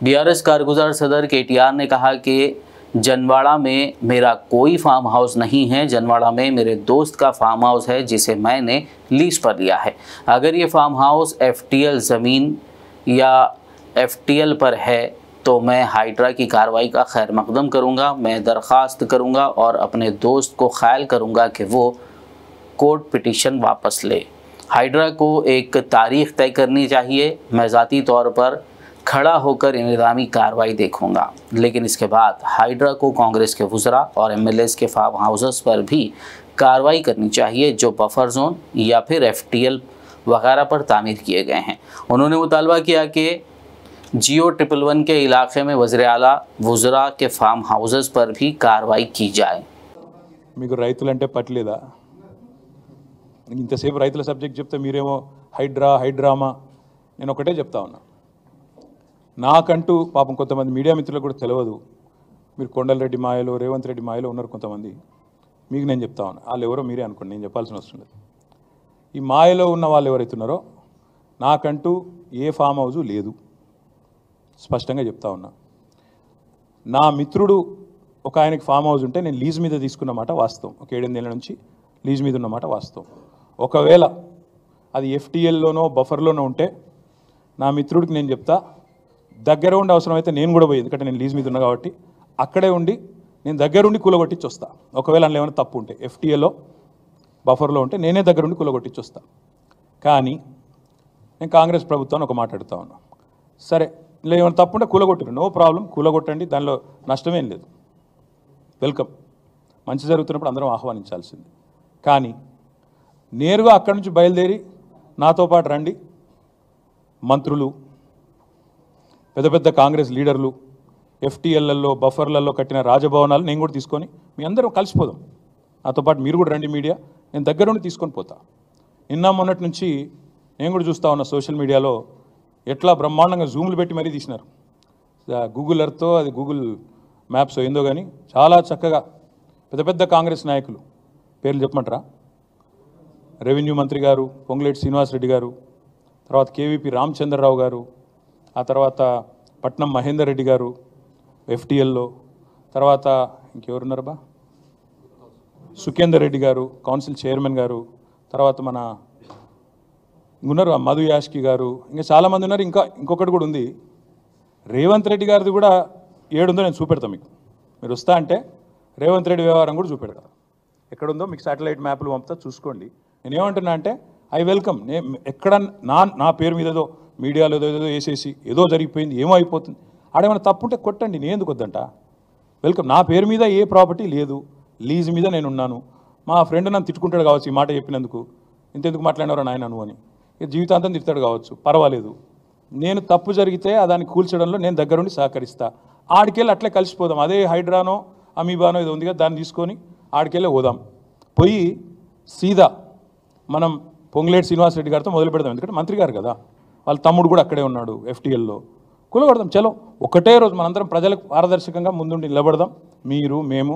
BRS कारगुजार सदर KTR ने कहा कि जनवाड़ा में मेरा कोई फार्म हाउस नहीं है। जनवाड़ा में मेरे दोस्त का फार्म हाउस है जिसे मैंने लीज पर लिया है। अगर ये फार्म हाउस एफटीएल ज़मीन या एफटीएल पर है तो मैं हाइड्रा की कार्रवाई का खैर मकदम करूँगा। मैं दरख्वास्त करूँगा और अपने दोस्त को ख्याल करूँगा कि वो कोर्ट पिटीशन वापस ले। हाइड्रा को एक तारीख तय करनी चाहिए। मैं ज़ाती तौर पर खड़ा होकर इंतज़ामी कार्रवाई देखूंगा, लेकिन इसके बाद हाइड्रा को कांग्रेस के वुज़रा और एमएलएस के फार्म हाउसेस पर भी कार्रवाई करनी चाहिए जो बफर जोन या फिर एफटीएल वगैरह पर तामीर किए गए हैं। उन्होंने मुतालबा किया कि GO111 के इलाके में वज़ीर आला वुज़रा के फार्म हाउसेस पर भी कार्रवाई की जाए। మీకు రైతులంటే పట్లేదా? ఇంతసేపు రైతుల సబ్జెక్ట్ చెప్తే మీరేమో హైడ్రామా. నేను ఒకటే చెప్తా ఉన్నా, నాకంటూ పాపం కొంతమంది మీడియా మిత్రులకు కూడా తెలియదు. మీరు కొండలరెడ్డి మాయలో, రేవంత్ రెడ్డి మాయలో ఉన్నారు కొంతమంది. మీకు నేను చెప్తా ఉన్నా, వాళ్ళు ఎవరో మీరే అనుకోండి, నేను చెప్పాల్సిన అవసరం లేదు. ఈ మాయలో ఉన్న వాళ్ళు ఎవరైతే ఉన్నారో నాకంటూ ఏ ఫామ్ హౌజు లేదు, స్పష్టంగా చెప్తా ఉన్నా. నా మిత్రుడు ఒక ఆయనకి ఫామ్ హౌస్ ఉంటే నేను లీజ్ మీద తీసుకున్నమాట వాస్తవం. ఒక 7-8 ఏళ్ళ నుంచి లీజ్ మీద ఉన్నమాట వాస్తవం. ఒకవేళ అది ఎఫ్టీఎల్లోనో బఫర్లోనో ఉంటే నా మిత్రుడికి నేను చెప్తా, దగ్గర ఉండి అవసరమైతే నేను కూడా పోయి, ఎందుకంటే నేను లీజ్ మీద ఉన్నా కాబట్టి అక్కడే ఉండి నేను దగ్గరుండి కూలగొట్టించి వస్తా. ఒకవేళ అందులో ఏమైనా తప్పు ఉంటే ఎఫ్టీఏలో బఫర్లో ఉంటే నేనే దగ్గరుండి కూలగొట్టించి వస్తా. కానీ నేను కాంగ్రెస్ ప్రభుత్వాన్ని ఒక మాట అడుగుతా ఉన్నా, సరే ఇలా ఏమైనా తప్పు ఉంటే కూలగొట్టరు, నో ప్రాబ్లం, కూలగొట్టండి, దానిలో నష్టమేం లేదు, వెల్కమ్. మంచి జరుగుతున్నప్పుడు అందరం ఆహ్వానించాల్సింది. కానీ నేరుగా అక్కడి నుంచి బయలుదేరి నాతో పాటు రండి మంత్రులు, పెద్ద పెద్ద కాంగ్రెస్ లీడర్లు, ఎఫ్టీఎల్లలో బఫర్లలో కట్టిన రాజభవనాలు నేను కూడా తీసుకొని మీ అందరం కలిసిపోదాం. నాతో పాటు మీరు కూడా రండి మీడియా, నేను దగ్గర నుండి తీసుకొని పోతా. నిన్న మొన్నటి నుంచి నేను కూడా చూస్తూ ఉన్నా సోషల్ మీడియాలో ఎట్లా బ్రహ్మాండంగా జూములు పెట్టి మరీ తీసినారు. గూగుల్ ఎర్త్తో, అది గూగుల్ మ్యాప్స్ ఏందో కానీ చాలా చక్కగా పెద్ద పెద్ద కాంగ్రెస్ నాయకులు పేర్లు చెప్పమంటారా? రెవెన్యూ మంత్రి గారు పొంగులేటి శ్రీనివాసరెడ్డి గారు, తర్వాత కేవీపీ రామచంద్రరావు గారు, ఆ తర్వాత పట్నం మహేందర్ రెడ్డి గారు ఎఫ్టీఎల్లో, తర్వాత ఇంకెవరున్నారబ్బా, సుఖేందర్ రెడ్డి గారు కౌన్సిల్ చైర్మన్ గారు, తర్వాత మన ఉన్నారు మధు యాష్కి గారు, ఇంకా చాలామంది ఉన్నారు. ఇంకొకటి కూడా ఉంది, రేవంత్ రెడ్డి గారిది కూడా ఏడుందో నేను చూపెడతాను మీకు. మీరు వస్తా అంటే రేవంత్ రెడ్డి వ్యవహారం కూడా చూపెడతా. ఎక్కడుందో మీకు శాటిలైట్ మ్యాప్లు పంపుతా, చూసుకోండి. నేను ఏమంటున్నా అంటే ఐ వెల్కమ్. ఎక్కడ నా పేరు మీద ఏదో మీడియాలో ఏదో వేసేసి ఏదో జరిగిపోయింది, ఏమో అయిపోతుంది, ఆడేమైనా తప్పుంటే కొట్టండి, నేను ఎందుకు వద్దంట. వెల్కమ్. నా పేరు మీద ఏ ప్రాపర్టీ లేదు, లీజ్ మీద నేను ఉన్నాను. మా ఫ్రెండ్ నన్ను తిట్టుకుంటాడు కావచ్చు ఈ మాట చెప్పినందుకు, ఇంతెందుకు మాట్లాడినారో నాయన నువ్వు అని, జీవితాంతం తిడతాడు కావచ్చు, పర్వాలేదు. నేను తప్పు జరిగితే దాన్ని కూల్చడంలో నేను దగ్గరుండి సహకరిస్తా. ఆడికెళ్ళి అట్లే కలిసిపోదాం. అదే హైడ్రానో అమీబానో ఏదో ఉంది కదా, దాన్ని తీసుకొని ఆడికెళ్ళి పోదాం. పోయి సీదా మనం పొంగులేటి శ్రీనివాసరెడ్డి గారితో మొదలు పెడదాం. ఎందుకంటే మంత్రి గారు కదా, వాళ్ళ తమ్ముడు కూడా అక్కడే ఉన్నాడు ఎఫ్టీఎల్లో. కూలగొడదాం, చలో. ఒకటే రోజు మనందరం ప్రజలకు పారదర్శకంగా ముందుండి నిలబడదాం. మీరు మేము,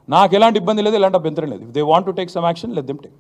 నాకు ఎలాంటి ఇబ్బంది లేదు, ఎలాంటి అభ్యంతరం లేదు. If they want to take some action, let them take.